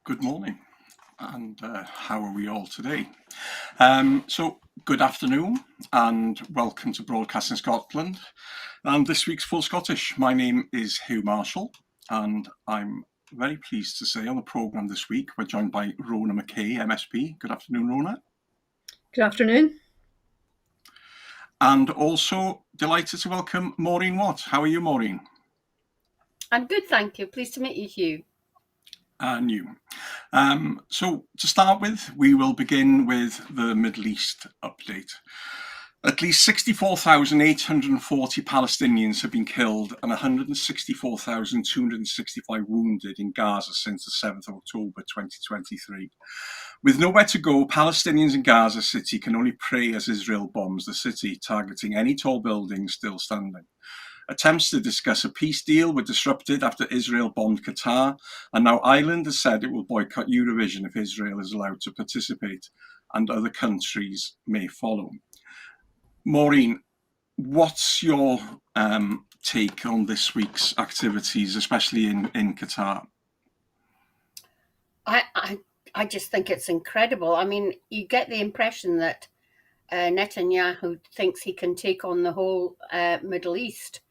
Good morning, and how are we all today? So, good afternoon, and welcome to Broadcasting Scotland, and this week's Full Scottish. My name is Huw Marshall, and I'm very pleased to say on the programme this week, we're joined by Rona Mackay, MSP. Good afternoon, Rona. Good afternoon. And also delighted to welcome Maureen Watt. How are you, Maureen? I'm good, thank you. Pleased to meet you, Huw. And you. So to start with, we will begin with the Middle East update. At least 64,840 Palestinians have been killed and 164,265 wounded in Gaza since the 7th of October 2023. With nowhere to go, Palestinians in Gaza City can only pray as Israel bombs the city, targeting any tall buildings still standing. Attempts to discuss a peace deal were disrupted after Israel bombed Qatar, and now Ireland has said it will boycott Eurovision if Israel is allowed to participate, and other countries may follow. Maureen, what's your take on this week's activities, especially in Qatar? I just think it's incredible. I mean, you get the impression that Netanyahu thinks he can take on the whole Middle East,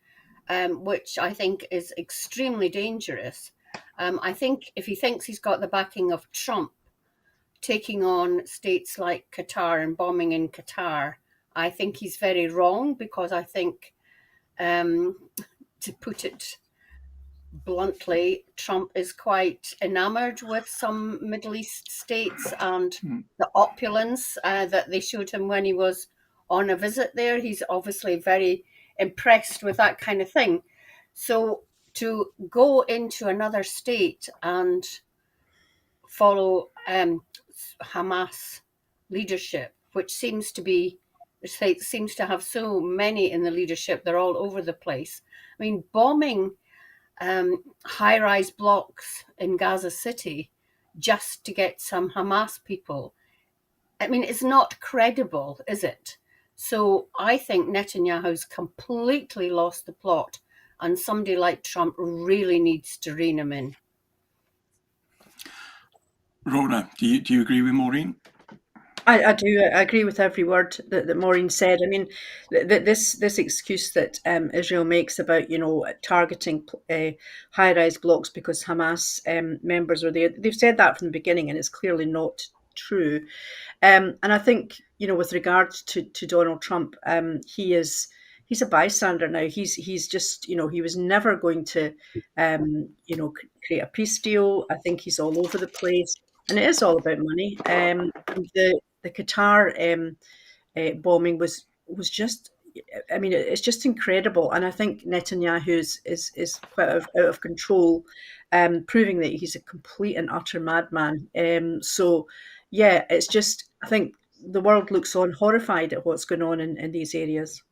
which I think is extremely dangerous. I think if he thinks he's got the backing of Trump taking on states like Qatar and bombing in Qatar, I think he's very wrong, because I think, to put it bluntly, Trump is quite enamored with some Middle East states and the opulence that they showed him when he was on a visit there. He's obviously very impressed with that kind of thing. So to go into another state and follow Hamas leadership, which seems to have so many in the leadership, they're all over the place. I mean, bombing high-rise blocks in Gaza City just to get some Hamas people, I mean, it's not credible, is it? So I think Netanyahu's completely lost the plot, and somebody like Trump really needs to rein him in. Rona, do you agree with Maureen? I do. I agree with every word that Maureen said. I mean, this excuse that Israel makes about, targeting high-rise blocks because Hamas members are there. They've said that from the beginning, and it's clearly not true. And I think, with regards to Donald Trump, he's a bystander now. He's just, he was never going to, create a peace deal. I think he's all over the place, and it is all about money. The Qatar bombing was just, I mean, it's just incredible. And I think Netanyahu is quite out of control, proving that he's a complete and utter madman. So, yeah, it's just, I think the world looks on horrified at what's going on in these areas.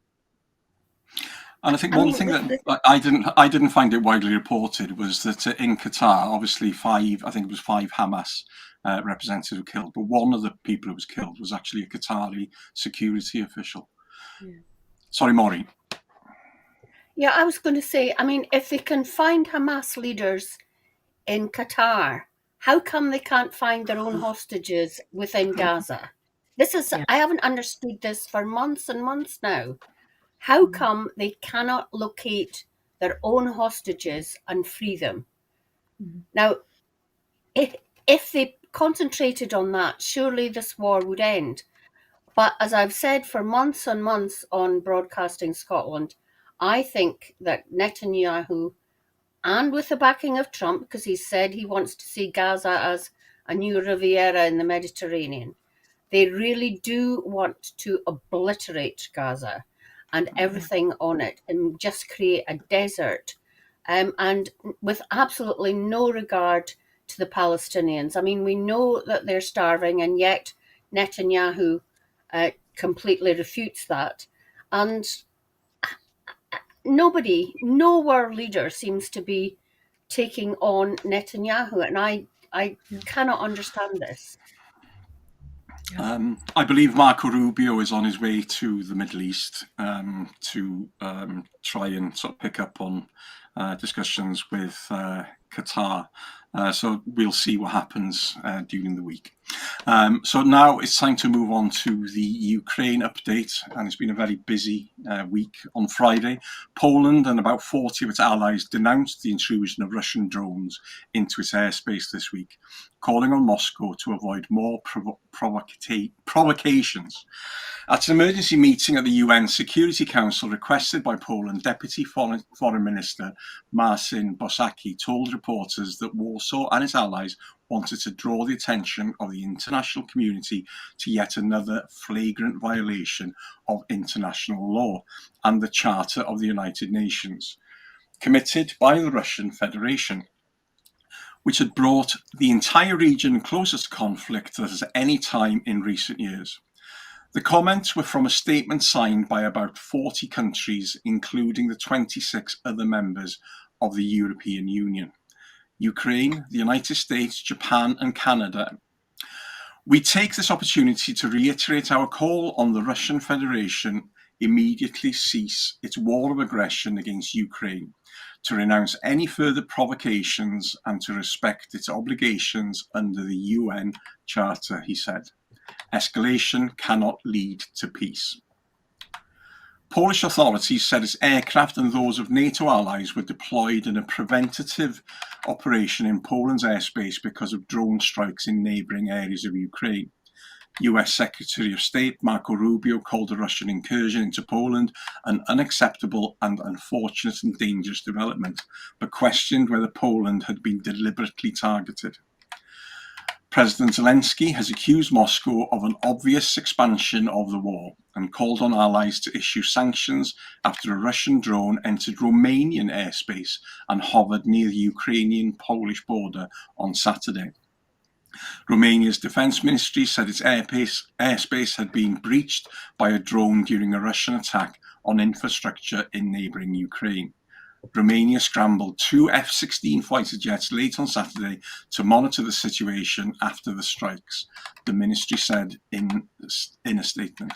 And I think one thing that I didn't find it widely reported was that in Qatar, obviously five Hamas representatives were killed, but one of the people who was killed was actually a Qatari security official. Yeah. Sorry, Maureen. Yeah, I was going to say, I mean, if they can find Hamas leaders in Qatar, how come they can't find their own hostages within Gaza? I haven't understood this for months and months now. How come they cannot locate their own hostages and free them? Now, if they concentrated on that, surely this war would end. But as I've said for months and months on Broadcasting Scotland, I think that Netanyahu, and with the backing of Trump, because he said he wants to see Gaza as a new Riviera in the Mediterranean, they really do want to obliterate Gaza and everything on it, and just create a desert, and with absolutely no regard to the Palestinians. I mean, we know that they're starving, and yet Netanyahu completely refutes that. And no world leader seems to be taking on Netanyahu, and I cannot understand this. I believe Marco Rubio is on his way to the Middle East to try and sort of pick up on discussions with Qatar. So we'll see what happens during the week. So now it's time to move on to the Ukraine update, and it's been a very busy week. On Friday, Poland and about 40 of its allies denounced the intrusion of Russian drones into its airspace this week, calling on Moscow to avoid more provocations. At an emergency meeting at the UN Security Council requested by Poland, Deputy Foreign Minister Marcin Bosacki told reporters that Warsaw and its allies wanted to draw the attention of the international community to yet another flagrant violation of international law and the Charter of the United Nations, committed by the Russian Federation, which had brought the entire region closer to conflict than at any time in recent years. The comments were from a statement signed by about 40 countries, including the 26 other members of the European Union: Ukraine, the United States, Japan, and Canada. We take this opportunity to reiterate our call on the Russian Federation immediately cease its war of aggression against Ukraine, to renounce any further provocations, and to respect its obligations under the UN Charter, he said. Escalation cannot lead to peace. Polish authorities said its aircraft and those of NATO allies were deployed in a preventative operation in Poland's airspace because of drone strikes in neighbouring areas of Ukraine. US Secretary of State Marco Rubio called the Russian incursion into Poland an unacceptable and unfortunate and dangerous development, but questioned whether Poland had been deliberately targeted. President Zelensky has accused Moscow of an obvious expansion of the war and called on allies to issue sanctions after a Russian drone entered Romanian airspace and hovered near the Ukrainian-Polish border on Saturday. Romania's defence ministry said its airspace had been breached by a drone during a Russian attack on infrastructure in neighbouring Ukraine. Romania scrambled 2 F-16 fighter jets late on Saturday to monitor the situation after the strikes, the ministry said in a statement.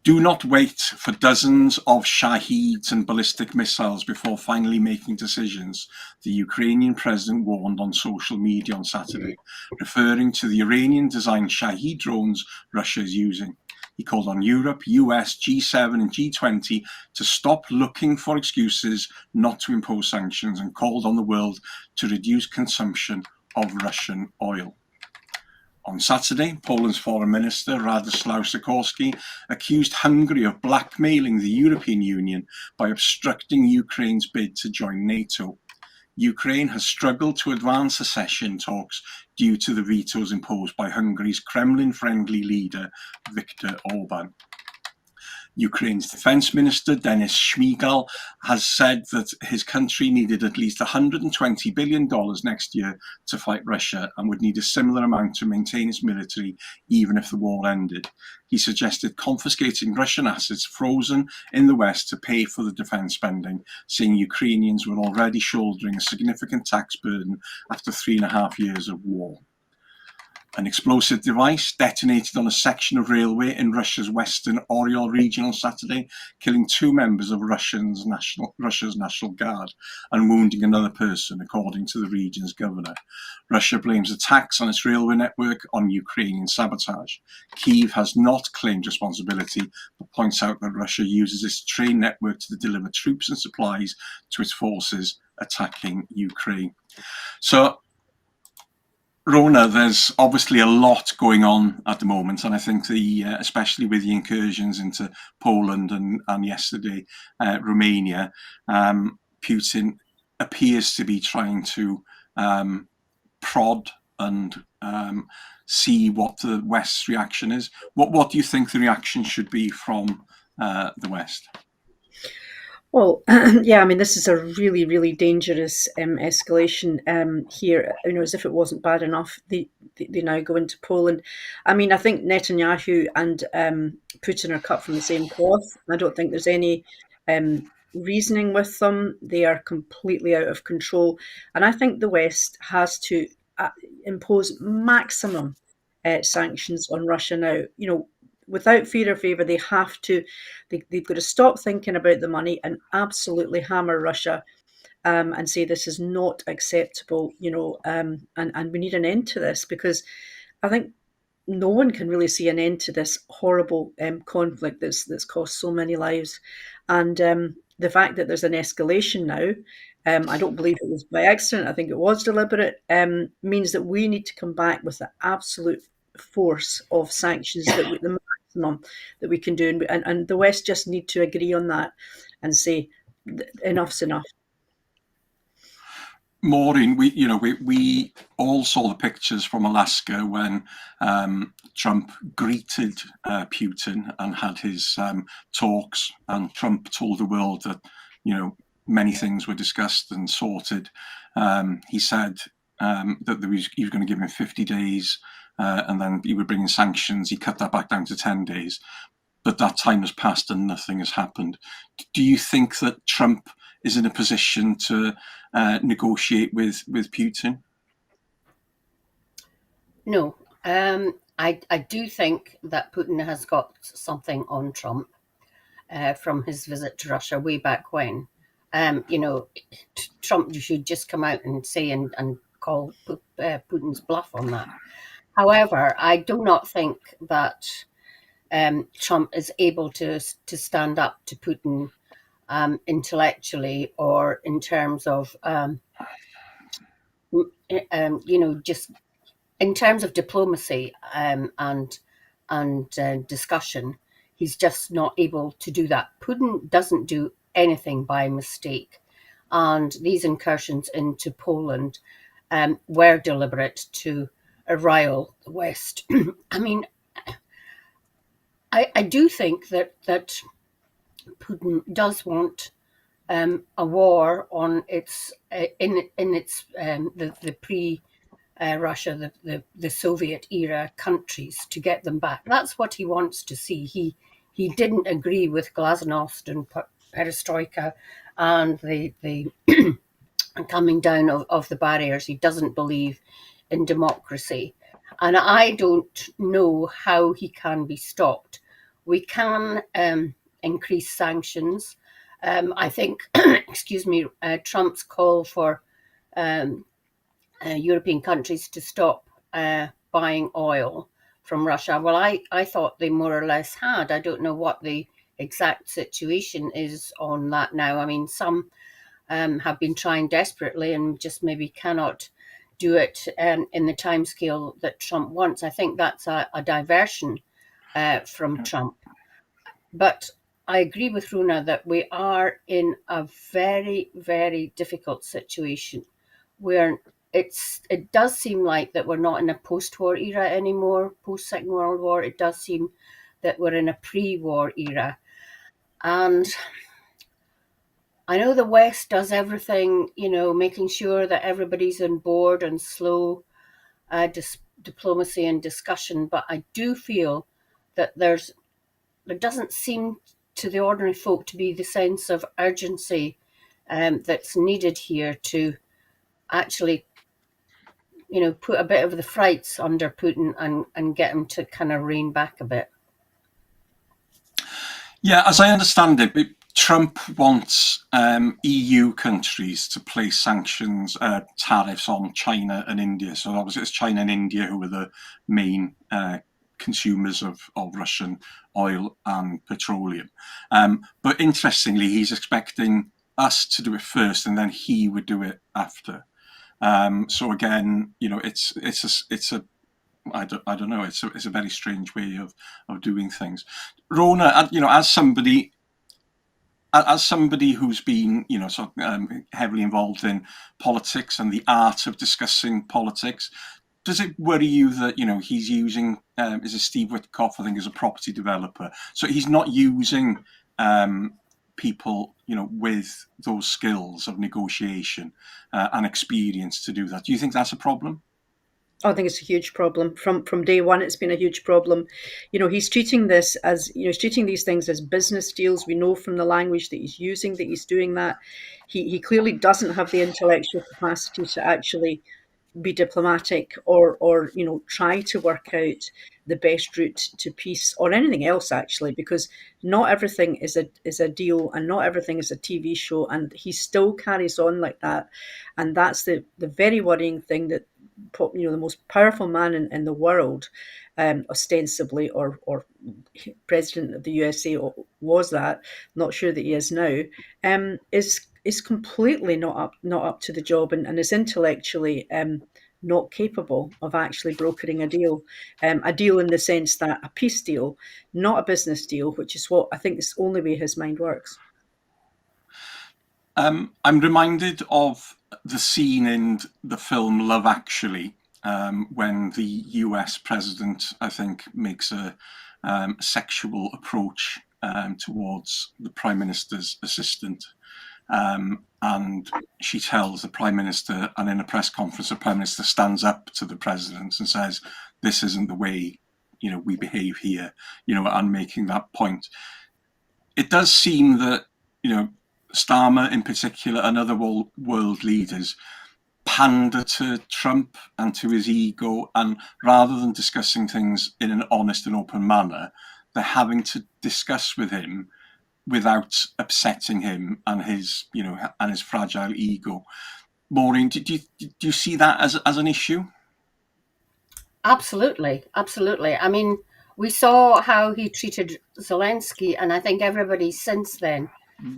Do not wait for dozens of Shaheeds and ballistic missiles before finally making decisions, the Ukrainian president warned on social media on Saturday, referring to the Iranian-designed Shahed drones Russia is using. He called on Europe, US, G7 and G20 to stop looking for excuses not to impose sanctions, and called on the world to reduce consumption of Russian oil. On Saturday, Poland's Foreign Minister Radoslaw Sikorski accused Hungary of blackmailing the European Union by obstructing Ukraine's bid to join NATO. Ukraine has struggled to advance accession talks due to the vetoes imposed by Hungary's Kremlin-friendly leader, Viktor Orban. Ukraine's Defence Minister Denis Shmyhal has said that his country needed at least $120 billion next year to fight Russia and would need a similar amount to maintain its military even if the war ended. He suggested confiscating Russian assets frozen in the West to pay for the defence spending, saying Ukrainians were already shouldering a significant tax burden after 3.5 years of war. An explosive device detonated on a section of railway in Russia's western Oryol region on Saturday, killing 2 members of Russia's National Guard and wounding another person, according to the region's governor. Russia blames attacks on its railway network on Ukrainian sabotage. Kyiv has not claimed responsibility, but points out that Russia uses its train network to deliver troops and supplies to its forces attacking Ukraine. So, Rona, there's obviously a lot going on at the moment, and I think especially with the incursions into Poland and yesterday Romania, Putin appears to be trying to prod and see what the West's reaction is. What do you think the reaction should be from the West? Well, yeah, I mean, this is a really, really dangerous escalation here. You know, as if it wasn't bad enough, they now go into Poland. I mean, I think Netanyahu and Putin are cut from the same cloth. I don't think there's any reasoning with them. They are completely out of control. And I think the West has to impose maximum sanctions on Russia now. You know, without fear or favour, they have to. They've got to stop thinking about the money and absolutely hammer Russia and say this is not acceptable, and we need an end to this, because I think no one can really see an end to this horrible conflict that's cost so many lives. And the fact that there's an escalation now, I don't believe it was by accident, I think it was deliberate, means that we need to come back with the absolute force of sanctions, the maximum that we can do. And the West just need to agree on that and say, enough's enough. Maureen, we all saw the pictures from Alaska when Trump greeted Putin and had his talks, and Trump told the world that many things were discussed and sorted. He said that he was going to give him 50 days, and then he would bring in sanctions. He cut that back down to 10 days. But that time has passed and nothing has happened. Do you think that Trump is in a position to negotiate with Putin? No. I do think that Putin has got something on Trump from his visit to Russia way back when. Trump should just come out and say and call Putin's bluff on that. However, I do not think that Trump is able to stand up to Putin intellectually, or in terms of just in terms of diplomacy and discussion. He's just not able to do that. Putin doesn't do anything by mistake, and these incursions into Poland were deliberate to rile the West. I mean, I do think that Putin does want a war on its the pre Russia, the Soviet era countries, to get them back. That's what he wants to see. He didn't agree with Glasnost and Perestroika and the coming down of the barriers. He doesn't believe in democracy. And I don't know how he can be stopped. We can increase sanctions. I think, Trump's call for European countries to stop buying oil from Russia. Well, I thought they more or less had. I don't know what the exact situation is on that now. I mean, some have been trying desperately and just maybe cannot do it in the timescale that Trump wants. I think that's a diversion from Trump. But I agree with Rona that we are in a very, very difficult situation where it does seem like that we're not in a post-war era anymore, post-Second World War. It does seem that we're in a pre-war era. And I know the West does everything, making sure that everybody's on board and slow diplomacy and discussion. But I do feel that there doesn't seem to the ordinary folk to be the sense of urgency that's needed here to actually, put a bit of the frights under Putin and get him to kind of rein back a bit. Yeah, as I understand it, Trump wants EU countries to place sanctions, tariffs on China and India. So obviously it's China and India who are the main consumers of Russian oil and petroleum. But interestingly, he's expecting us to do it first, and then he would do it after. So again, it's a I don't know. It's a very strange way of doing things. Rona, as somebody who's been, heavily involved in politics and the art of discussing politics, does it worry you that, he's using, is it Steve Witkoff, I think, as a property developer? So he's not using people, with those skills of negotiation and experience to do that. Do you think that's a problem? I think it's a huge problem. From day one, it's been a huge problem. He's treating this as, he's treating these things as business deals. We know from the language that he's using that he's doing that. He clearly doesn't have the intellectual capacity to actually be diplomatic or try to work out the best route to peace or anything else, actually, because not everything is a deal and not everything is a TV show, and he still carries on like that. And that's the very worrying thing, that the most powerful man in the world, ostensibly, or president of the USA was that. Not sure that he is now. Is completely not up to the job, and is intellectually not capable of actually brokering a deal in the sense that a peace deal, not a business deal, which is what I think is the only way his mind works. I'm reminded of the scene in the film Love Actually, when the US president, I think, makes a sexual approach towards the prime minister's assistant. And she tells the prime minister, and in a press conference, the prime minister stands up to the president and says, "This isn't the way, we behave here," and making that point. It does seem that, Starmer in particular and other world leaders pander to Trump and to his ego, and rather than discussing things in an honest and open manner, they're having to discuss with him without upsetting him and his fragile ego. Maureen, do you see that as an issue? Absolutely, absolutely. I mean, we saw how he treated Zelensky, and I think everybody since then,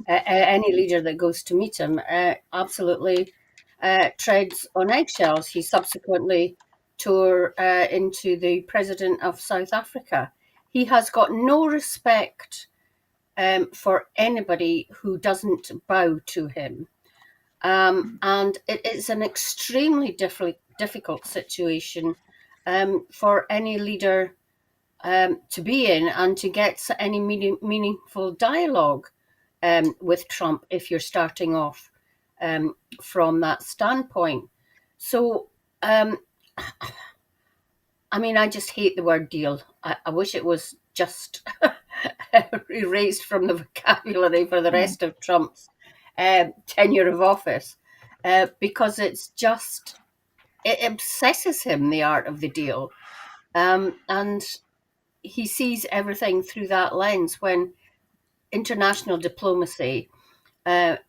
any leader that goes to meet him, absolutely treads on eggshells. He subsequently tore into the president of South Africa. He has got no respect for anybody who doesn't bow to him. And it is an extremely difficult situation for any leader to be in, and to get any meaningful dialogue with Trump if you're starting off from that standpoint. So, I mean, I just hate the word deal. I wish it was just erased from the vocabulary for the rest of Trump's tenure of office, because it obsesses him, the art of the deal. And he sees everything through that lens, when international diplomacy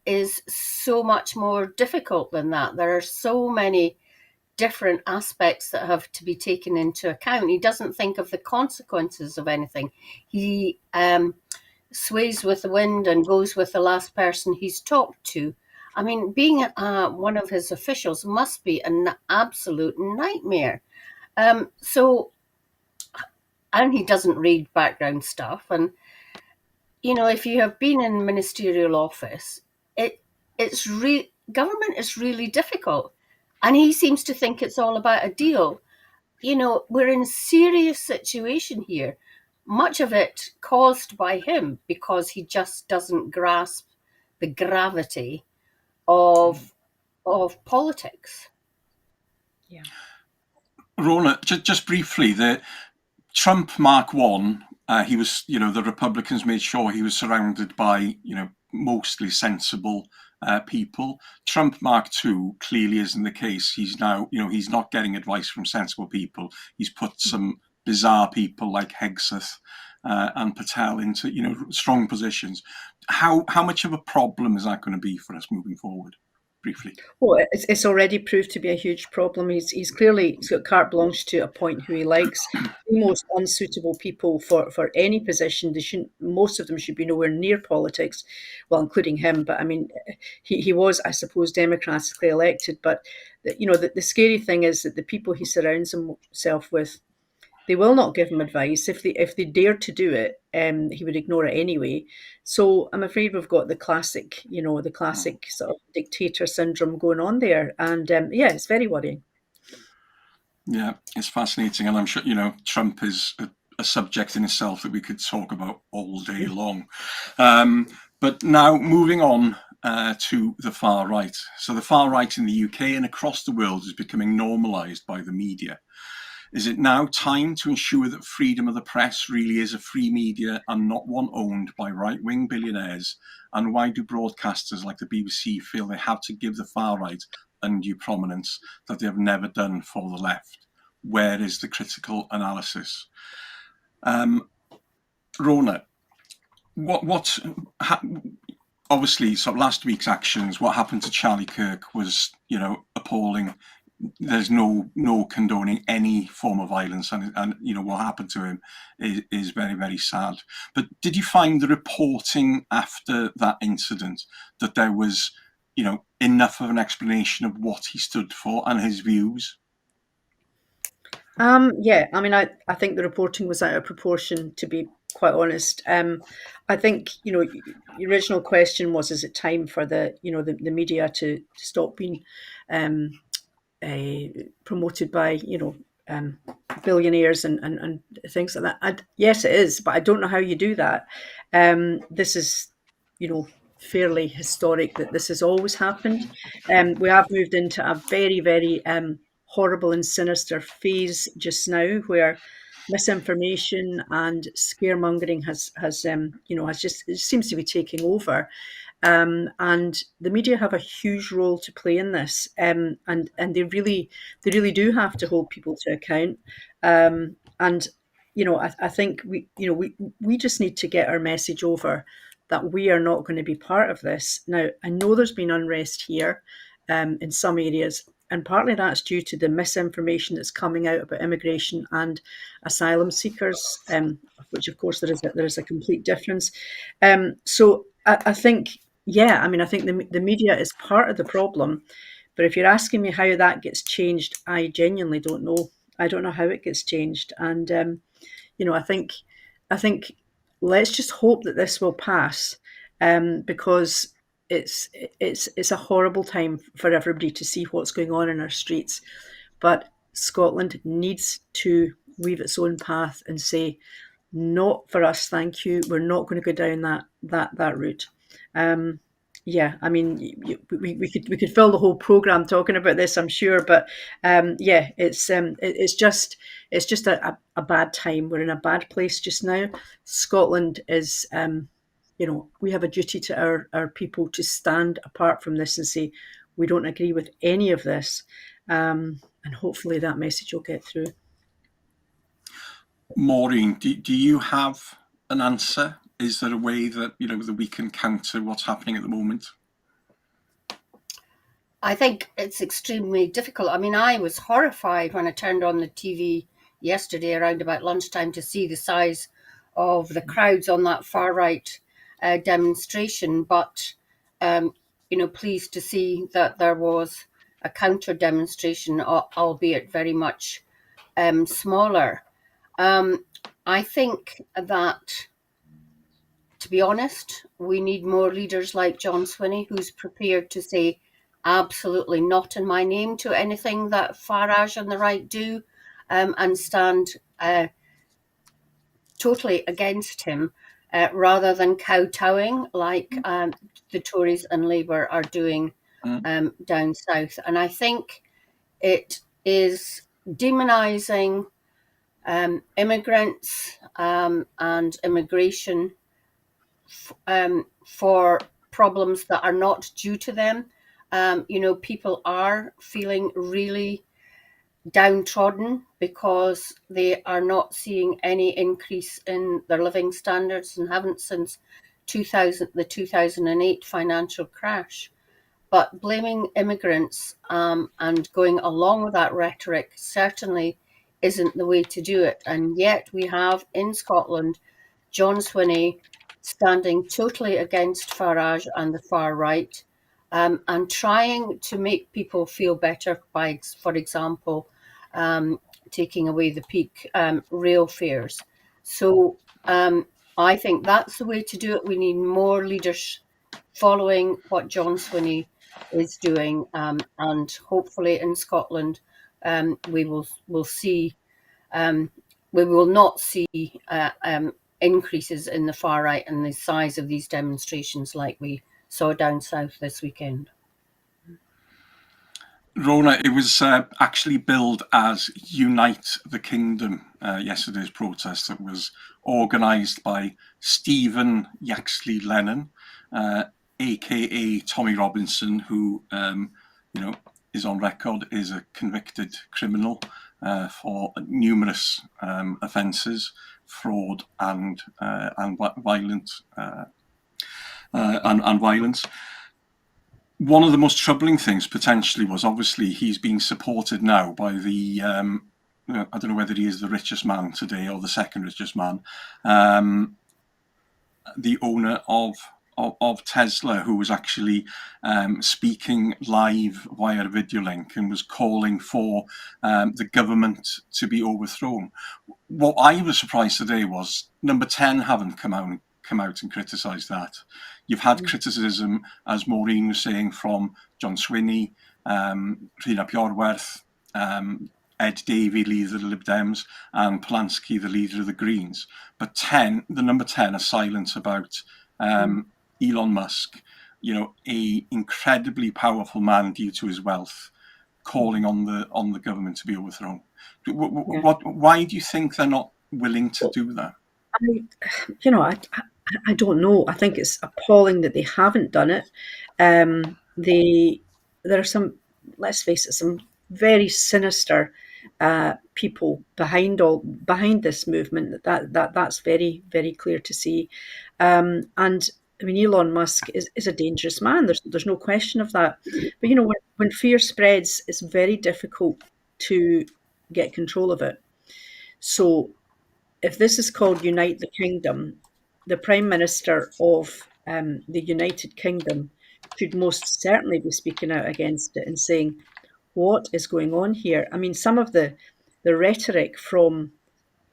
is so much more difficult than that. There are so many different aspects that have to be taken into account. He doesn't think of the consequences of anything. He sways with the wind and goes with the last person he's talked to. I mean, being one of his officials must be an absolute nightmare. And he doesn't read background stuff. And, if you have been in ministerial office, government is really difficult. And he seems to think it's all about a deal. We're in a serious situation here, much of it caused by him, because he just doesn't grasp the gravity of politics. Yeah. Rona, just briefly, the Trump Mark I, he was, the Republicans made sure he was surrounded by, mostly sensible people. Trump Mark II clearly isn't the case. He's now, he's not getting advice from sensible people. He's put some bizarre people like Hegseth and Patel into, strong positions. How much of a problem is that going to be for us moving forward? Briefly. Well, it's already proved to be a huge problem. He's got carte blanche to appoint who he likes. The most unsuitable people for any position. Most of them should be nowhere near politics, well, including him. But I mean, he was, I suppose, democratically elected. But the scary thing is that the people he surrounds himself with, they will not give him advice. If they dared to do it, he would ignore it anyway. So I'm afraid we've got the classic sort of dictator syndrome going on there. And it's very worrying. Yeah, it's fascinating. And I'm sure, Trump is a subject in itself that we could talk about all day long. But now moving on to the far right. So the far right in the UK and across the world is becoming normalised by the media. Is it now time to ensure that freedom of the press really is a free media and not one owned by right-wing billionaires? And why do broadcasters like the BBC feel they have to give the far right undue prominence that they have never done for the left? where is the critical analysis? Rona, obviously, so last week's actions, what happened to Charlie Kirk was, appalling. There's no condoning any form of violence, and what happened to him is very, very sad. But did you find the reporting after that incident that there was, enough of an explanation of what he stood for and his views? Yeah, I mean, I think the reporting was out of proportion, to be quite honest. I think, your original question was, is it time for the media to stop being promoted by, billionaires and things like that? Yes, it is, but I don't know how you do that. This is, fairly historic that this has always happened. We have moved into a very, very horrible and sinister phase just now, where misinformation and scaremongering has just, it seems to be taking over. And the media have a huge role to play in this, and they really do have to hold people to account. And I think we just need to get our message over that we are not going to be part of this. Now, I know there's been unrest here in some areas, and partly that's due to the misinformation that's coming out about immigration and asylum seekers, which of course there is a complete difference. So I think, yeah, I mean, I think the media is part of the problem, but if you're asking me how that gets changed, I genuinely don't know. I don't know how it gets changed, and I think let's just hope that this will pass, because it's a horrible time for everybody to see what's going on in our streets. But Scotland needs to weave its own path and say, not for us, thank you. We're not going to go down that route. Yeah, I mean, we could fill the whole program talking about this, I'm sure, but yeah, it's just a bad time. We're in a bad place just now. Scotland is, we have a duty to our people to stand apart from this and say we don't agree with any of this, and hopefully that message will get through. Maureen, do you have an answer? Is there a way that that we can counter what's happening at the moment? I think it's extremely difficult. I mean, I was horrified when I turned on the TV yesterday around about lunchtime to see the size of the crowds on that far right demonstration. But pleased to see that there was a counter demonstration, albeit very much smaller. I think that, to be honest, we need more leaders like John Swinney, who's prepared to say absolutely not in my name to anything that Farage and the right do, and stand totally against him, rather than kowtowing like the Tories and Labour are doing down south. And I think it is demonising immigrants and immigration for problems that are not due to them. People are feeling really downtrodden because they are not seeing any increase in their living standards and haven't since the 2008 financial crash. But blaming immigrants and going along with that rhetoric certainly isn't the way to do it. And yet we have in Scotland John Swinney standing totally against Farage and the far right, and trying to make people feel better by, for example, taking away the peak rail fares. So I think that's the way to do it. We need more leaders following what John Swinney is doing, and hopefully in Scotland we will see. We will not see increases in the far right and the size of these demonstrations like we saw down south this weekend. Rona, it was actually billed as Unite the Kingdom, yesterday's protest that was organised by Stephen Yaxley Lennon, aka Tommy Robinson, who is on record as a convicted criminal for numerous offences, fraud and violence. And violence. One of the most troubling things potentially was obviously he's being supported now by the I don't know whether he is the richest man today or the second richest man, the owner of Tesla, who was actually speaking live via a video link and was calling for the government to be overthrown. What I was surprised today was Number 10 haven't come out and criticised that. You've had criticism, as Maureen was saying, from John Swinney, Rhina Piorewerth, Ed Davey, leader of the Lib Dems, and Polanski, the leader of the Greens. But the Number 10 are silent about Elon Musk, a incredibly powerful man due to his wealth, calling on the government to be overthrown. Why do you think they're not willing to do that? I don't know. I think it's appalling that they haven't done it. There are some, let's face it, some very sinister people behind this movement. That's very, very clear to see. And I mean, Elon Musk is a dangerous man. There's no question of that. But when fear spreads, it's very difficult to get control of it. So if this is called Unite the Kingdom, the Prime Minister of the United Kingdom should most certainly be speaking out against it and saying, what is going on here? I mean, some of the rhetoric from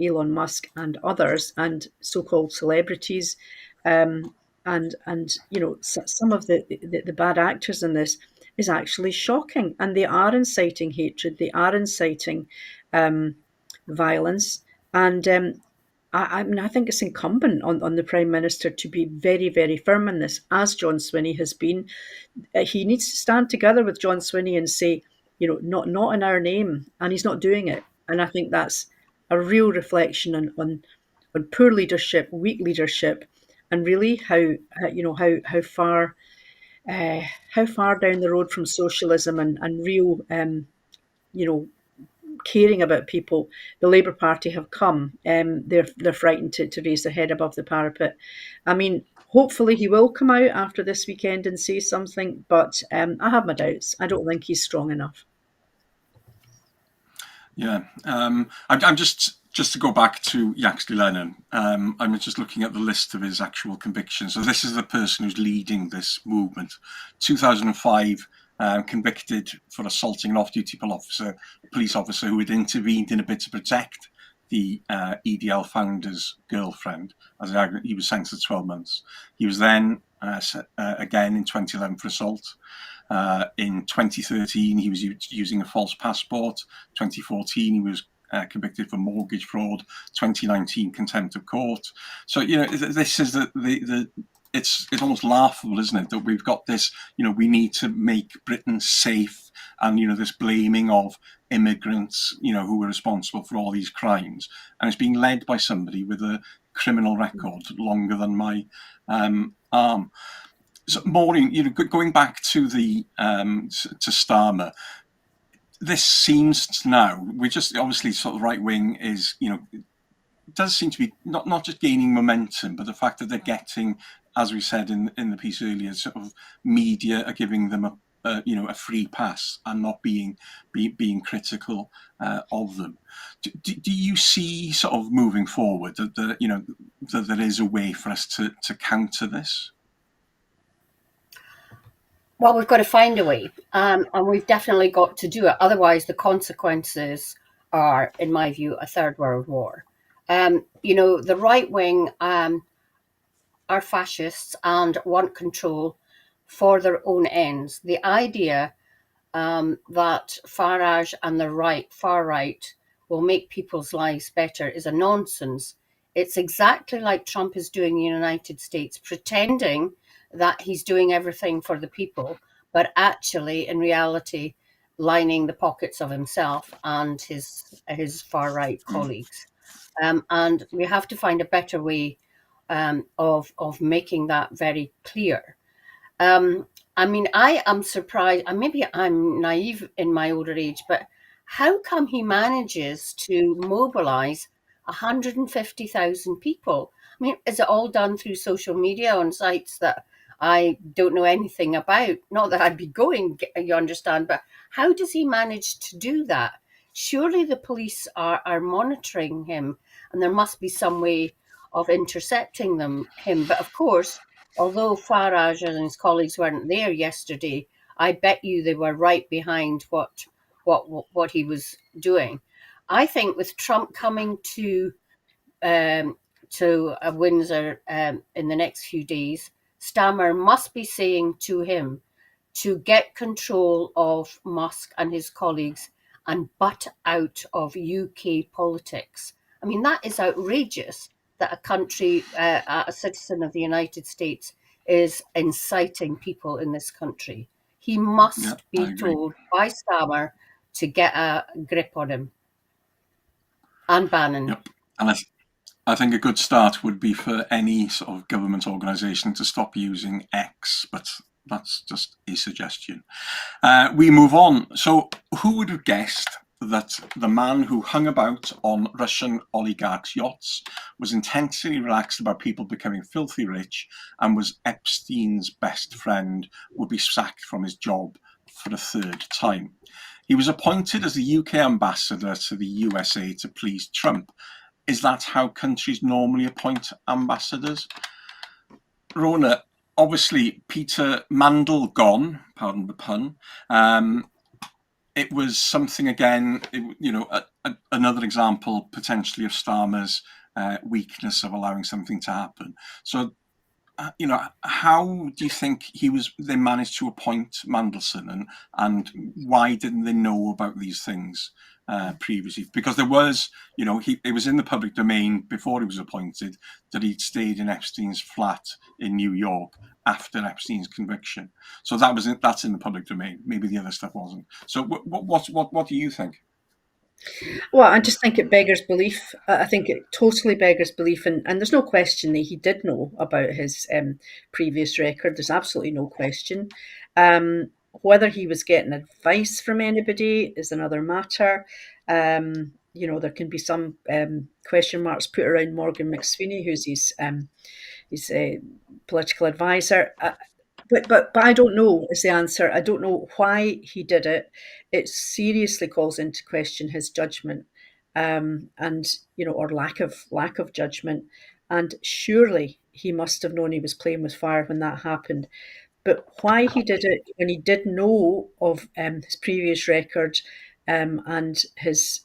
Elon Musk and others and so-called celebrities and some of the bad actors in this is actually shocking. And they are inciting hatred. They are inciting violence. And I think it's incumbent on the Prime Minister to be very, very firm in this, as John Swinney has been. He needs to stand together with John Swinney and say, not in our name, and he's not doing it. And I think that's a real reflection on poor leadership, weak leadership, and really how far down the road from socialism and real caring about people the Labour Party have come. They're frightened to raise their head above the parapet. I mean, hopefully he will come out after this weekend and say something, but I have my doubts. I don't think he's strong enough. Yeah, I'm just to go back to Yaxley Lennon. I'm just looking at the list of his actual convictions. So this is the person who's leading this movement. 2005, convicted for assaulting an off-duty police officer who had intervened in a bid to protect the EDL founder's girlfriend. He was sentenced to 12 months. He was then again in 2011 for assault. In 2013, he was using a false passport. 2014, he was convicted for mortgage fraud. 2019, contempt of court. So this is it's almost laughable, isn't it, that we've got this. We need to make Britain safe, and this blaming of immigrants, who were responsible for all these crimes, and it's being led by somebody with a criminal record longer than my arm. So, Maureen, going back to the to Starmer, this seems now we're just obviously sort of right wing is does seem to be not just gaining momentum, but the fact that they're getting, as we said in the piece earlier, sort of media are giving them a free pass and not being critical of them. Do you see sort of moving forward that there is a way for us to counter this? Well, we've got to find a way, and we've definitely got to do it. Otherwise, the consequences are, in my view, a third world war. The right wing are fascists and want control for their own ends. The idea that Farage and the far right will make people's lives better is a nonsense. It's exactly like Trump is doing in the United States, pretending that he's doing everything for the people, but actually, in reality, lining the pockets of himself and his far right colleagues. And we have to find a better way of making that very clear. I mean, I am surprised, and maybe I'm naive in my older age, but how come he manages to mobilize 150,000 people? I mean, is it all done through social media on sites that I don't know anything about? Not that I'd be going, you understand, but how does he manage to do that? Surely the police are monitoring him, and there must be some way of intercepting him. But of course, although Farage and his colleagues weren't there yesterday, I bet you they were right behind what he was doing. I think with Trump coming um, to Windsor in the next few days, Stammer must be saying to him to get control of Musk and his colleagues and butt out of UK politics. I mean, that is outrageous that a country, a citizen of the United States, is inciting people in this country. He Yeah, must I be agree. told by Stammer to get a grip on him, and Bannon. Yep. And I think a good start would be for any sort of government organisation to stop using X, but that's just a suggestion. We move on. So, who would have guessed that the man who hung about on Russian oligarchs' yachts was intensely relaxed about people becoming filthy rich and was Epstein's best friend would be sacked from his job for a third time? He was appointed as the UK ambassador to the USA to please Trump. Is that how countries normally appoint ambassadors? Rona, obviously, Peter Mandelgone, pardon the pun, it was something again, another example potentially of Starmer's weakness of allowing something to happen. So, how do you think they managed to appoint Mandelson, and why didn't they know about these things previously? Because there was, it was in the public domain before he was appointed that he'd stayed in Epstein's flat in New York after Epstein's conviction. So that's in the public domain. Maybe the other stuff wasn't. So what do you think? Well, I just think it beggars belief. I think it totally beggars belief, and there's no question that he did know about his previous record. There's absolutely no question. Whether he was getting advice from anybody is another matter. There can be some question marks put around Morgan McSweeney, who's his political advisor. But I don't know is the answer. I don't know why he did it. It seriously calls into question his judgment, and or lack of judgment. And surely he must have known he was playing with fire when that happened. But why he did it when he did know of his previous record, and his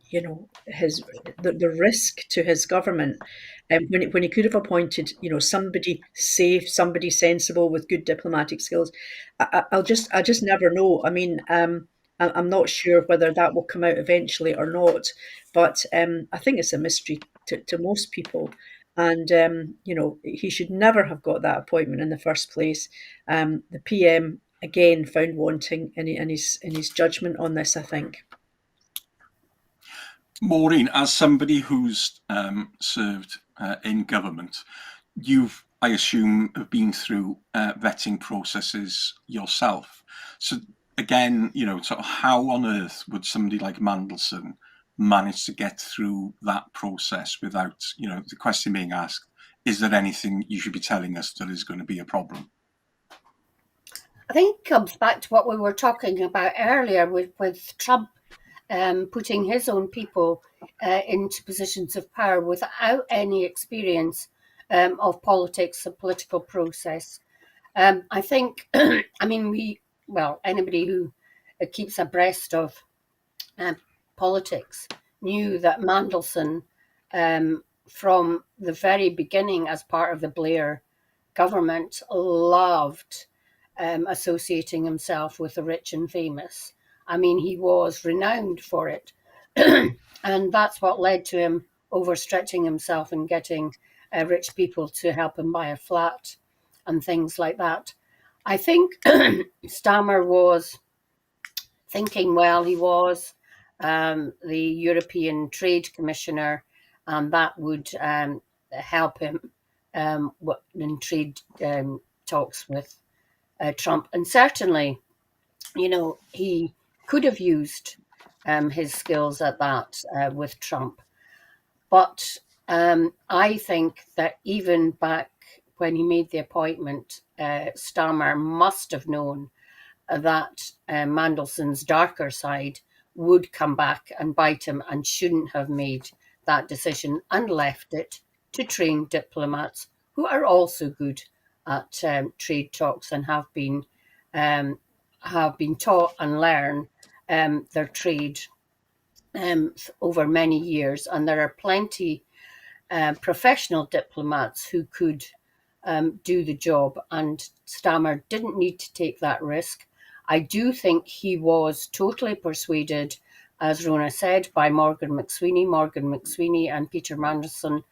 his the risk to his government, when he could have appointed somebody safe, somebody sensible with good diplomatic skills. I just never know. I mean, I'm not sure whether that will come out eventually or not, but I think it's a mystery to most people. And he should never have got that appointment in the first place. The PM again found wanting in his judgment on this, I think. Maureen, as somebody who's served in government, you've, I assume, have been through vetting processes yourself. So again, sort of how on earth would somebody like Mandelson manage to get through that process without, the question being asked, is there anything you should be telling us that is going to be a problem? I think it comes back to what we were talking about earlier with Trump putting his own people into positions of power without any experience of politics, and political process. I think, I mean, anybody who keeps abreast of politics knew that Mandelson, from the very beginning as part of the Blair government, loved associating himself with the rich and famous. I mean, he was renowned for it. And that's what led to him overstretching himself and getting rich people to help him buy a flat and things like that. I think Stammer was thinking, well, he was the European Trade Commissioner, and that would help him in trade talks with Trump. And certainly, he could have used his skills at that with Trump. But I think that even back when he made the appointment, Starmer must have known that Mandelsohn's darker side would come back and bite him, and shouldn't have made that decision and left it to trained diplomats who are also good at trade talks and have been taught and learn their trade over many years. And there are plenty professional diplomats who could do the job, and Starmer didn't need to take that risk. I do think he was totally persuaded, as Rona said, by Morgan McSweeney. Morgan McSweeney and Peter Mandelson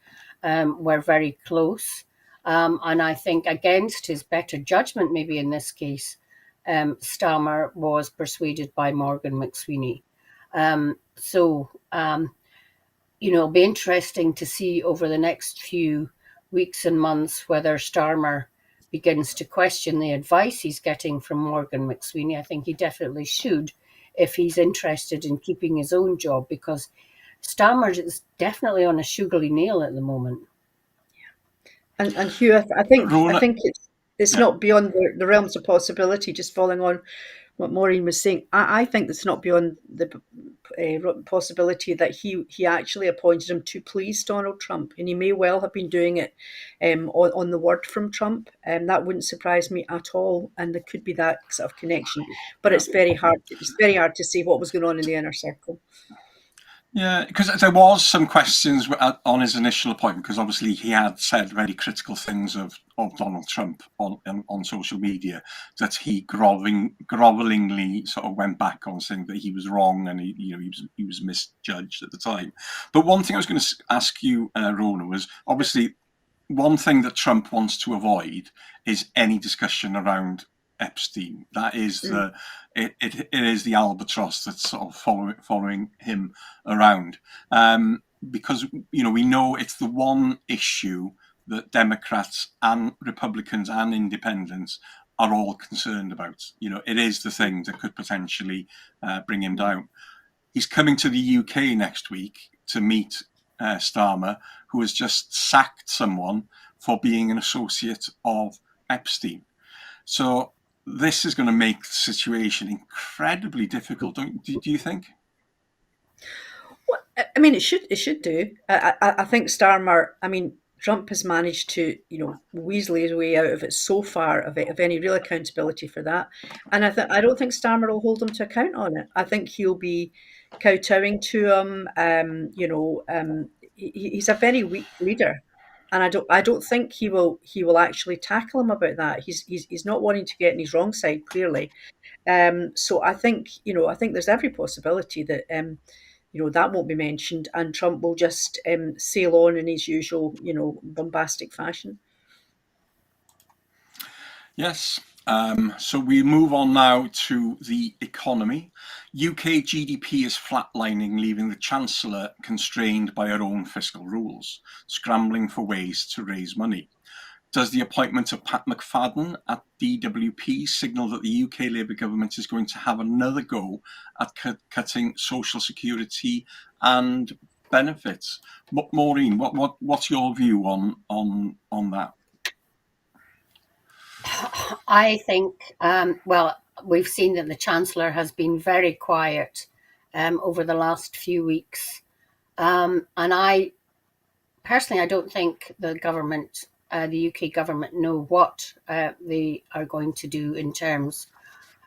were very close. And I think, against his better judgment, maybe in this case, Starmer was persuaded by Morgan McSweeney. It'll be interesting to see over the next few weeks and months whether Starmer begins to question the advice he's getting from Morgan McSweeney. I think he definitely should, if he's interested in keeping his own job, because Starmer is definitely on a sugary nail at the moment. And Huw, I think Rona, it's not beyond the realms of possibility. Just following on what Maureen was saying, I think it's not beyond the possibility that he actually appointed him to please Donald Trump, and he may well have been doing it on the word from Trump. That wouldn't surprise me at all, and there could be that sort of connection. But it's very hard. It's very hard to see what was going on in the inner circle. Yeah, because there was some questions on his initial appointment, because obviously he had said very critical things of Donald Trump on social media, that he grovelingly sort of went back on, saying that he was wrong and he was misjudged at the time. But one thing I was going to ask you, Rona, was obviously one thing that Trump wants to avoid is any discussion around Epstein. That is it is the albatross that's sort of following him around, because we know it's the one issue that Democrats and Republicans and Independents are all concerned about. It is the thing that could potentially bring him down. He's coming to the UK next week to meet Starmer, who has just sacked someone for being an associate of Epstein. So this is going to make the situation incredibly difficult, do you think? Well, I mean, it should do. I think Starmer. I mean, Trump has managed to weasel his way out of it so far of any real accountability for that, and I don't think Starmer will hold him to account on it. I think he'll be kowtowing to him. He's a very weak leader. And I don't think he will actually tackle him about that. He's not wanting to get in his wrong side, clearly. So I think there's every possibility that that won't be mentioned, and Trump will just sail on in his usual bombastic fashion. Yes. So we move on now to the economy. UK GDP is flatlining, leaving the Chancellor constrained by her own fiscal rules, scrambling for ways to raise money. Does the appointment of Pat McFadden at DWP signal that the UK Labour government is going to have another go at cutting social security and benefits? Maureen, what's your view on that? I think, we've seen that the Chancellor has been very quiet over the last few weeks. And I don't think the government, the UK government, know what they are going to do in terms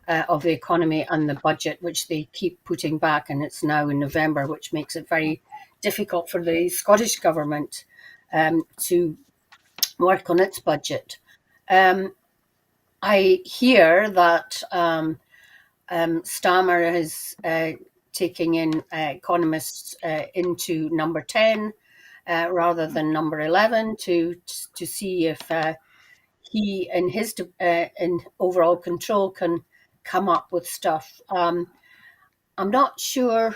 of the economy and the budget, which they keep putting back. And it's now in November, which makes it very difficult for the Scottish government to work on its budget. I hear that Starmer is taking in economists into number 10 rather than number 11 to see if he, in his in overall control, can come up with stuff. I'm not sure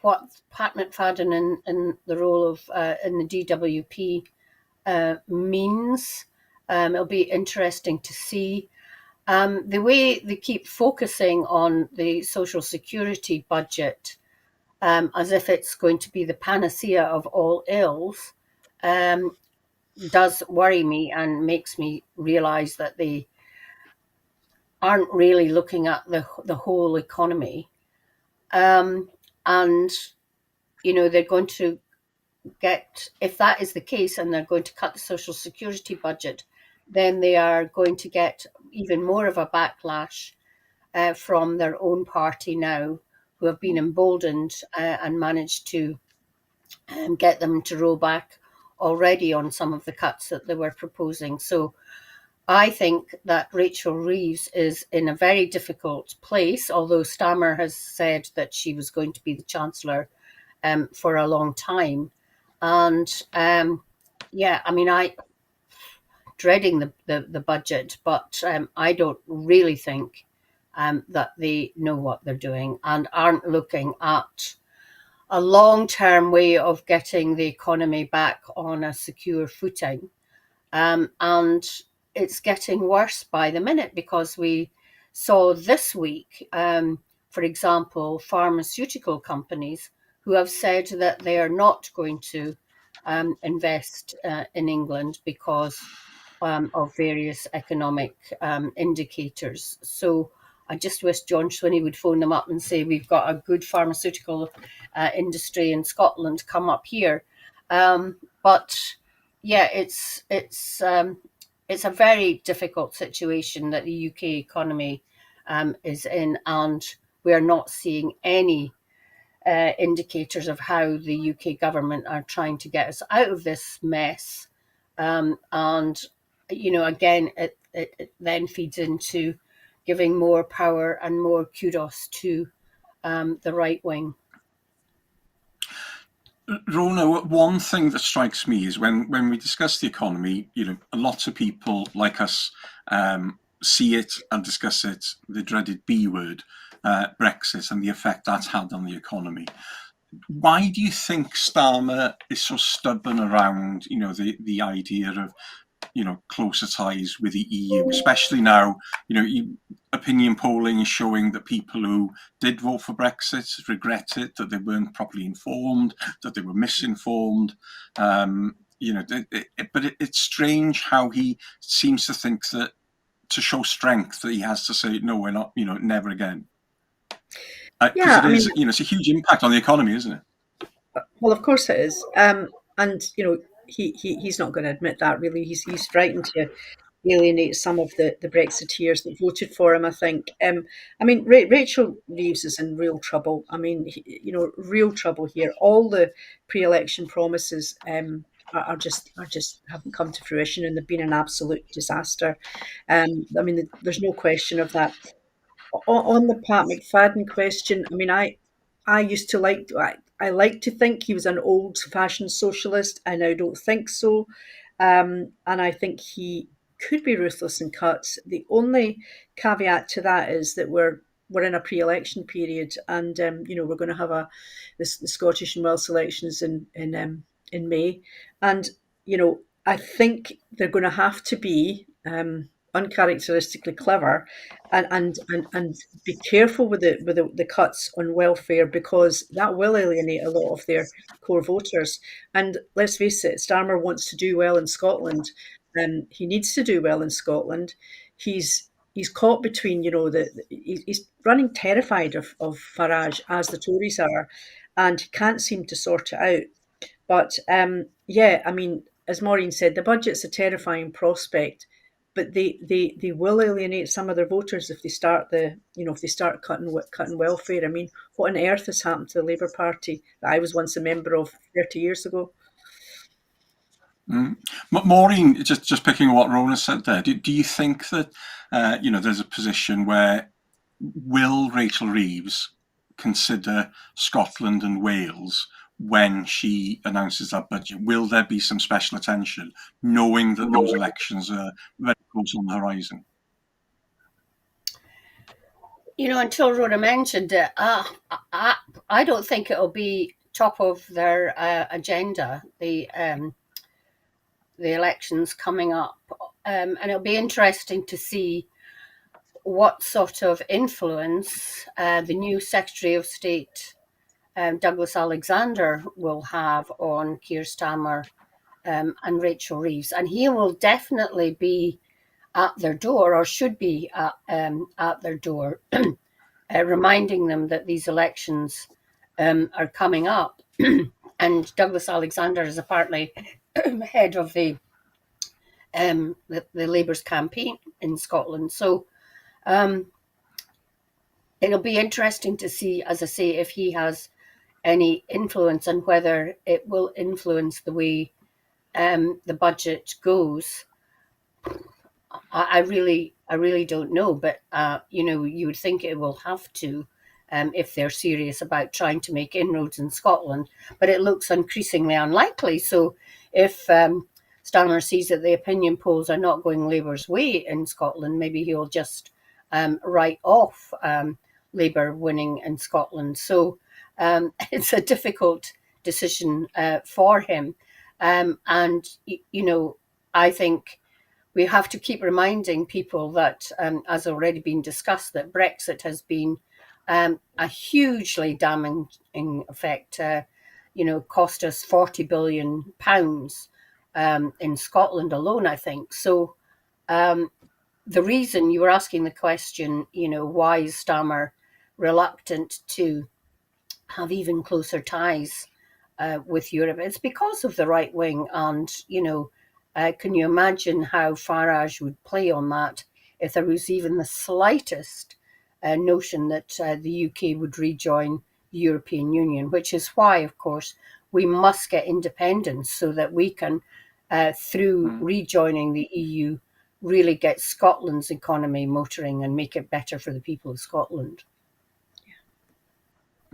what Pat McFadden in the role of in the DWP means. It'll be interesting to see. The way they keep focusing on the social security budget as if it's going to be the panacea of all ills does worry me and makes me realise that they aren't really looking at the whole economy. And, they're going to get, if that is the case and they're going to cut the social security budget, then they are going to get even more of a backlash from their own party now, who have been emboldened and managed to get them to roll back already on some of the cuts that they were proposing. So I think that Rachel Reeves is in a very difficult place, although Stammer has said that she was going to be the Chancellor for a long time. And I dreading the budget, but I don't really think that they know what they're doing and aren't looking at a long-term way of getting the economy back on a secure footing. And it's getting worse by the minute, because we saw this week, for example, pharmaceutical companies who have said that they are not going to invest in England because of various economic indicators. So I just wish John Swinney would phone them up and say, we've got a good pharmaceutical industry in Scotland, come up here. But yeah, it's a very difficult situation that the UK economy is in, and we are not seeing any indicators of how the UK government are trying to get us out of this mess. And again, it then feeds into giving more power and more kudos to the right wing. Rona, one thing that strikes me is when we discuss the economy, a lot of people like us see it and discuss it, the dreaded B word, Brexit, and the effect that's had on the economy. Why do you think Starmer is so stubborn around, the idea of, closer ties with the EU, especially now, opinion polling is showing that people who did vote for Brexit regret it, that they weren't properly informed, that they were misinformed. But it's strange how he seems to think that to show strength that he has to say, no, we're not, never again. Because it's a huge impact on the economy, isn't it? Well, of course it is. And, he's not going to admit that, really. He's frightened to alienate some of the Brexiteers that voted for him, I think. Rachel Reeves is in real trouble. Real trouble here. All the pre-election promises are just haven't come to fruition, and they've been an absolute disaster. There's no question of that. On the Pat McFadden question, I used to I like to think he was an old-fashioned socialist. I now don't think so, and I think he could be ruthless in cuts. The only caveat to that is that we're in a pre-election period, and we're going to have the Scottish and Welsh elections in May, and I think they're going to have to be uncharacteristically clever and be careful with the cuts on welfare, because that will alienate a lot of their core voters. And let's face it, Starmer wants to do well in Scotland. He needs to do well in Scotland. He's caught between, he's running terrified of Farage, as the Tories are, and he can't seem to sort it out. But as Maureen said, the budget's a terrifying prospect, but they will alienate some of their voters if they start cutting welfare. What on earth has happened to the Labour Party that I was once a member of 30 years ago? Maureen, just picking on what Rona said there, do you think that there's a position where will Rachel Reeves consider Scotland and Wales when she announces that budget? Will there be some special attention, knowing that those elections are very close on the horizon? Until Rona mentioned it, I don't think it'll be top of their agenda, the elections coming up. And it'll be interesting to see what sort of influence the new Secretary of State, Douglas Alexander, will have on Keir Starmer and Rachel Reeves. And he will definitely be at their door, or should be at their door, reminding them that these elections are coming up. And Douglas Alexander is apparently head of the Labour's campaign in Scotland. So it'll be interesting to see, as I say, if he has any influence and whether it will influence the way the budget goes. I really don't know, but you would think it will have to, if they're serious about trying to make inroads in Scotland. But it looks increasingly unlikely. So if Starmer sees that the opinion polls are not going Labour's way in Scotland, maybe he'll just write off Labour winning in Scotland. So it's a difficult decision for him, and I think we have to keep reminding people that, as already been discussed, that Brexit has been a hugely damaging effect. Cost us £40 billion in Scotland alone, I think. So the reason you were asking the question, why is Starmer reluctant to have even closer ties with Europe? It's because of the right wing, and can you imagine how Farage would play on that if there was even the slightest notion that the UK would rejoin the European Union, which is why, of course, we must get independence so that we can, through rejoining the EU, really get Scotland's economy motoring and make it better for the people of Scotland.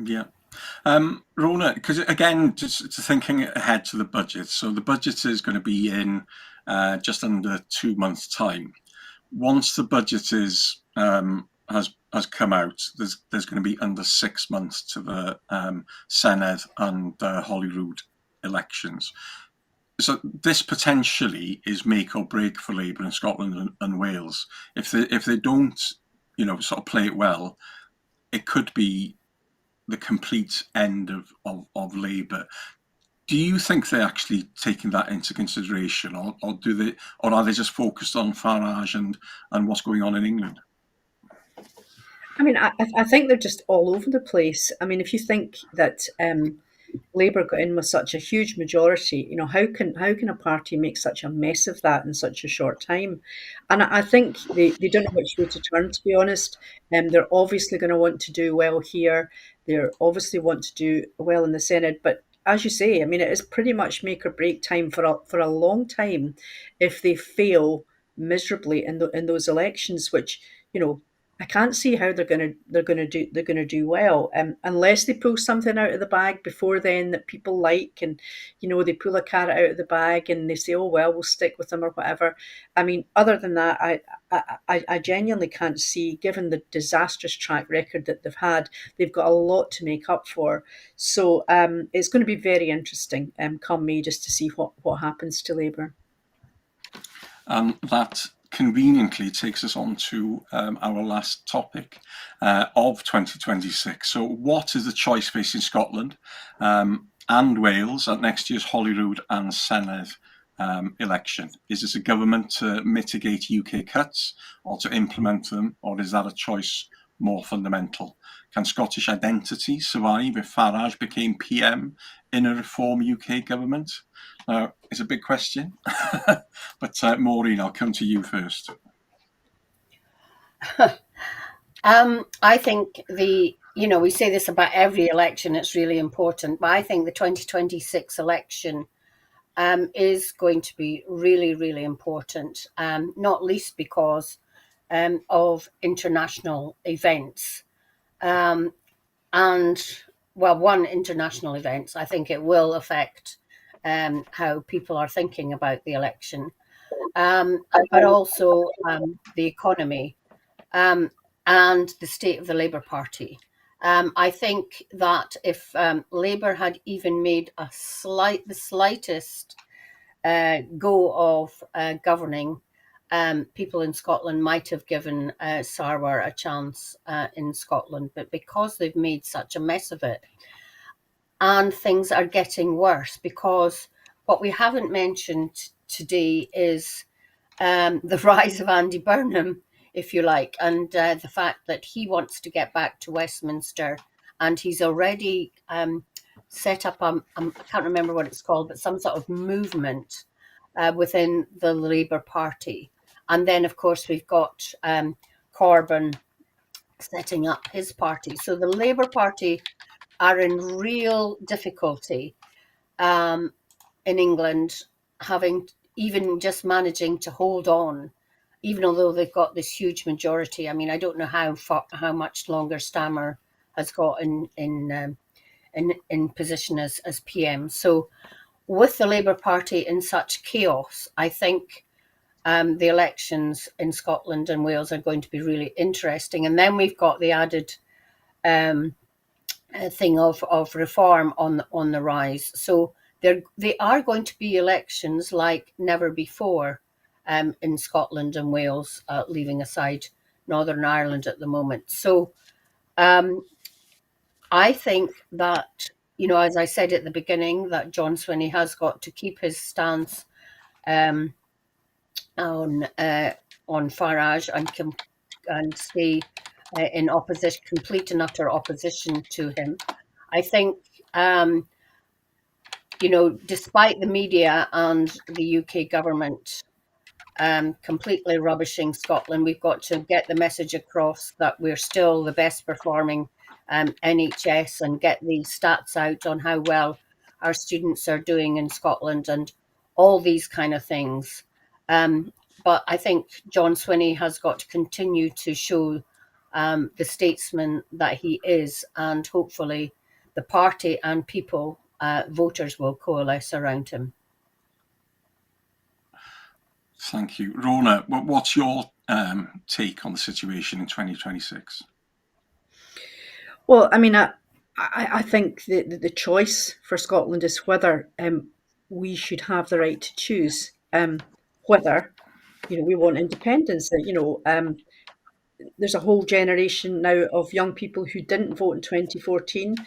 Yeah. Rona, because again, just thinking ahead to the budget. So the budget is going to be in just under 2 months' time. Once the budget is has come out, there's going to be under 6 months to the Senedd and Holyrood elections. So this potentially is make or break for Labour in Scotland and Wales. If they don't, sort of play it well, it could be the complete end of Labour. Do you think they're actually taking that into consideration, or are they just focused on Farage and what's going on in England? I mean, I think they're just all over the place. I mean, if you think that Labour got in with such a huge majority, how can a party make such a mess of that in such a short time? And I think they don't know which way to turn, to be honest. They're obviously going to want to do well here. They're obviously want to do well in the Senedd. But as you say, I mean, it is pretty much make or break time for a long time if they fail miserably in those elections, which, I can't see how they're going to do well, unless they pull something out of the bag before then that people like, and they pull a carrot out of the bag and they say, oh well, we'll stick with them or whatever. I mean, other than that, I genuinely can't see, given the disastrous track record that they've had, they've got a lot to make up for. So it's going to be very interesting come May, just to see what happens to Labour. That conveniently takes us on to our last topic of 2026. So what is the choice facing Scotland and Wales at next year's Holyrood and Senedd election? Is this a government to mitigate UK cuts or to implement them, or is that a choice more fundamental? Can Scottish identity survive if Farage became PM in a Reform UK government? It's a big question, but Maureen, I'll come to you first. I think we say this about every election, it's really important, but I think the 2026 election is going to be really, really important, not least because of international events. One international event, I think it will affect how people are thinking about the election, but also the economy and the state of the Labour Party. I think that if Labour had even made the slightest go of governing, people in Scotland might have given Sarwar a chance in Scotland, but because they've made such a mess of it, and things are getting worse, because what we haven't mentioned today is the rise of Andy Burnham, if you like, and the fact that he wants to get back to Westminster, and he's already set up, I can't remember what it's called, but some sort of movement within the Labour Party. And then, of course, we've got Corbyn setting up his party. So the Labour Party are in real difficulty in England, having even just managing to hold on, even although they've got this huge majority. I mean, I don't know how much longer Stammer has got in position as PM. So with the Labour Party in such chaos, I think the elections in Scotland and Wales are going to be really interesting. And then we've got the added thing of reform on the rise. So they are going to be elections like never before in Scotland and Wales, leaving aside Northern Ireland at the moment. So I think that, as I said at the beginning, that John Swinney has got to keep his stance on Farage and stay in opposition, complete and utter opposition to him. I think, despite the media and the UK government completely rubbishing Scotland, we've got to get the message across that we're still the best performing NHS, and get the stats out on how well our students are doing in Scotland and all these kind of things. But I think John Swinney has got to continue to show the statesman that he is, and hopefully the party and people, voters, will coalesce around him. Thank you. Rona, what's your take on the situation in 2026? Well, I mean, I think the choice for Scotland is whether we should have the right to choose whether we want independence. There's a whole generation now of young people who didn't vote in 2014,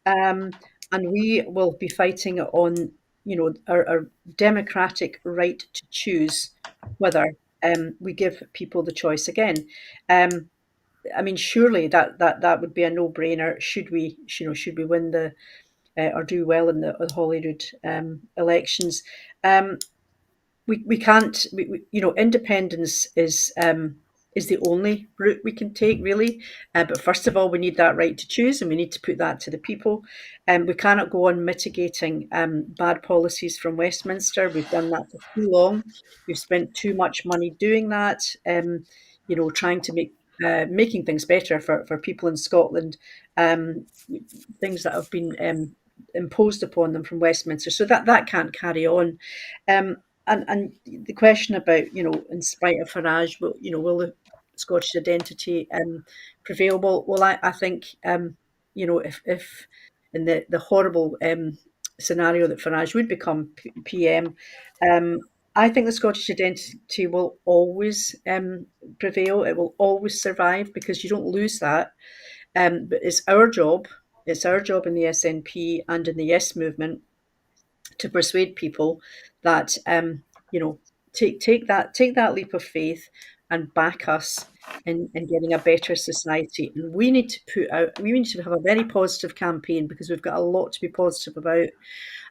and we will be fighting on our democratic right to choose whether we give people the choice again. I mean, surely that would be a no-brainer. Should we win the or do well in the Holyrood elections? We can't. Independence is the only route we can take, really. But first of all, we need that right to choose, and we need to put that to the people. We cannot go on mitigating bad policies from Westminster. We've done that for too long. We've spent too much money doing that. Trying to making things better for people in Scotland, things that have been imposed upon them from Westminster. So that can't carry on. And the question about, in spite of Farage, will the Scottish identity prevail? Well, I think, if in the horrible scenario that Farage would become PM, I think the Scottish identity will always prevail. It will always survive, because you don't lose that. But it's our job in the SNP and in the Yes movement to persuade people that take that leap of faith and back us in getting a better society. And we need to have a very positive campaign, because we've got a lot to be positive about,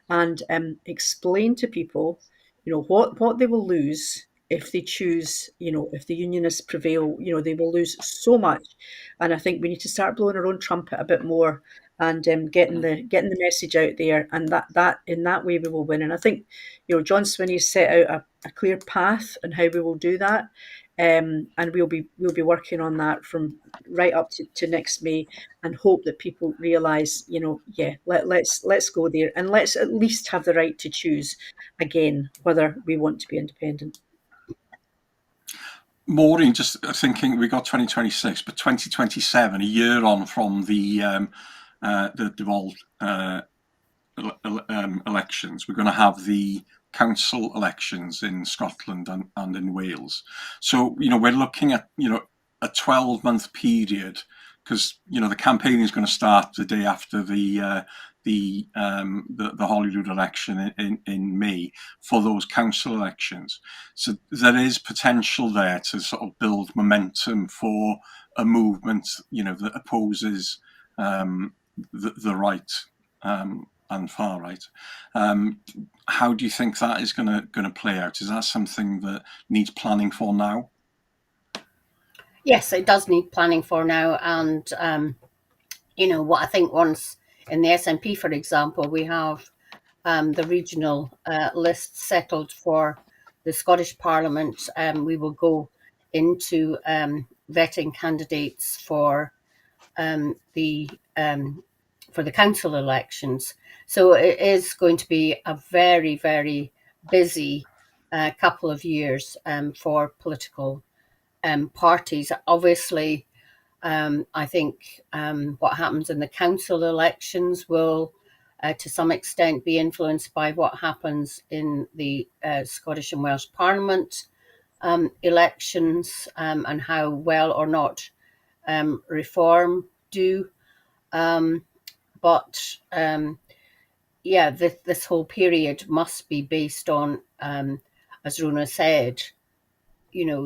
and explain to people what they will lose if they choose, if the unionists prevail. They will lose so much. And I think we need to start blowing our own trumpet a bit more, and getting the message out there, and that in that way we will win. And I think John Swinney set out a clear path on how we will do that, and we'll be working on that from right up to next May, and hope that people realise, let's go there, and let's at least have the right to choose again whether we want to be independent. Maureen, just thinking, we got 2026, but 2027, a year on from the devolved elections, we're going to have the council elections in Scotland and in Wales. So, we're looking at, a 12-month period, because, the campaign is going to start the day after the Holyrood election in May for those council elections. So there is potential there to sort of build momentum for a movement, that opposes the right and far right. How do you think that is going to play out? Is that something that needs planning for now? Yes, it does need planning for now, and what I think once in the SNP, for example, we have the regional list settled for the Scottish Parliament, we will go into vetting candidates for the council elections. So it is going to be a very, very busy couple of years for political parties. Obviously, I think what happens in the council elections will, to some extent, be influenced by what happens in the Scottish and Welsh Parliament elections, and how well or not reform do. But this whole period must be based on, as Rona said,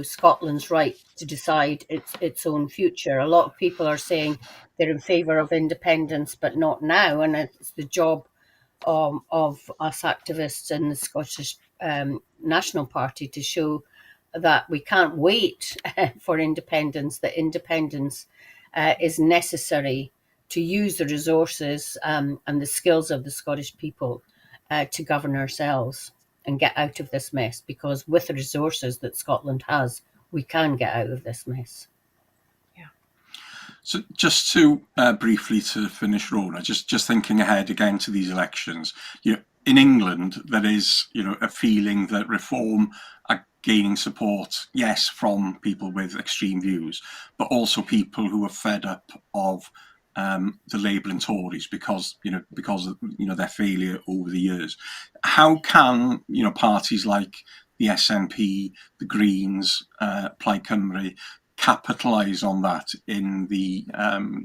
Scotland's right to decide its own future. A lot of people are saying they're in favour of independence, but not now, and it's the job of us activists in the Scottish National Party to show that we can't wait for independence, that independence is necessary to use the resources and the skills of the Scottish people to govern ourselves and get out of this mess, because with the resources that Scotland has, we can get out of this mess. Yeah. So just to briefly to finish, Rona, just thinking ahead again to these elections, in England, there is, a feeling that reform are gaining support, yes, from people with extreme views, but also people who are fed up of the Labour and Tories because of their failure over the years. How can parties like the SNP, the Greens, Plaid Cymru capitalise on that in the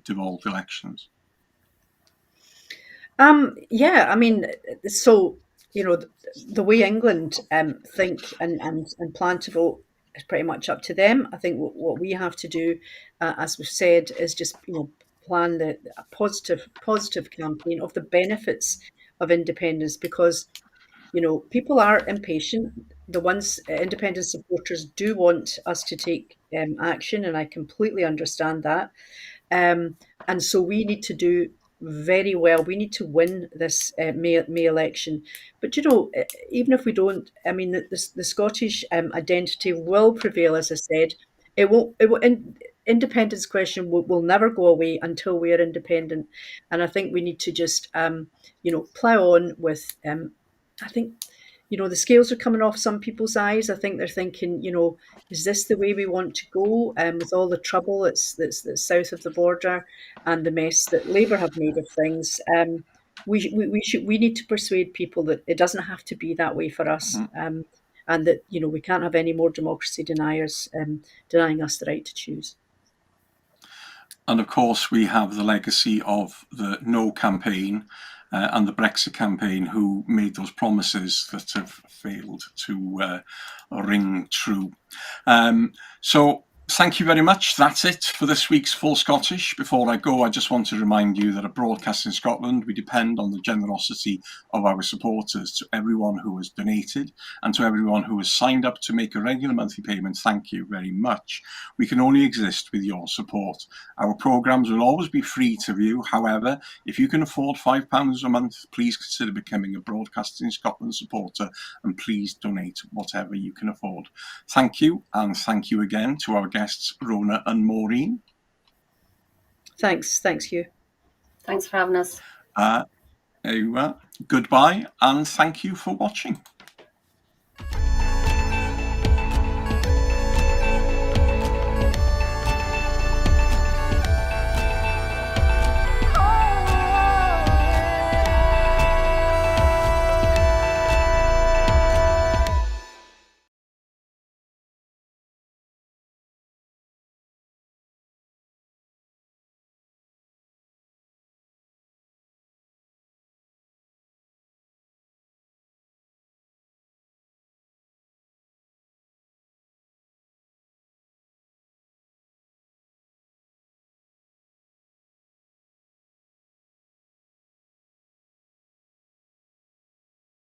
devolved elections? Yeah, I mean, so the way England think and plan to vote is pretty much up to them. I think what we have to do, as we've said, is just plan a positive campaign of the benefits of independence, because people are impatient. The ones independent supporters do want us to take action, and I completely understand that. And so we need to do very well. We need to win this May election. But even if we don't, I mean, the Scottish identity will prevail. As I said, it won't. Independence question will never go away until we are independent. And I think we need to just plough on with. I think the scales are coming off some people's eyes. I think they're thinking, is this the way we want to go? With all the trouble that's south of the border and the mess that Labour have made of things, we need to persuade people that it doesn't have to be that way for us, and that we can't have any more democracy deniers denying us the right to choose. And of course, we have the legacy of the No campaign and the Brexit campaign, who made those promises that have failed to ring true. So thank you very much. That's it for this week's Full Scottish. Before I go, I just want to remind you that at Broadcasting Scotland, we depend on the generosity of our supporters. To everyone who has donated and to everyone who has signed up to make a regular monthly payment, thank you very much. We can only exist with your support. Our programmes will always be free to view. However, if you can afford £5 a month, please consider becoming a Broadcasting Scotland supporter, and please donate whatever you can afford. Thank you, and thank you again to our guests, Rona and Maureen. Thanks, Huw. Thanks for having us. Goodbye, and thank you for watching.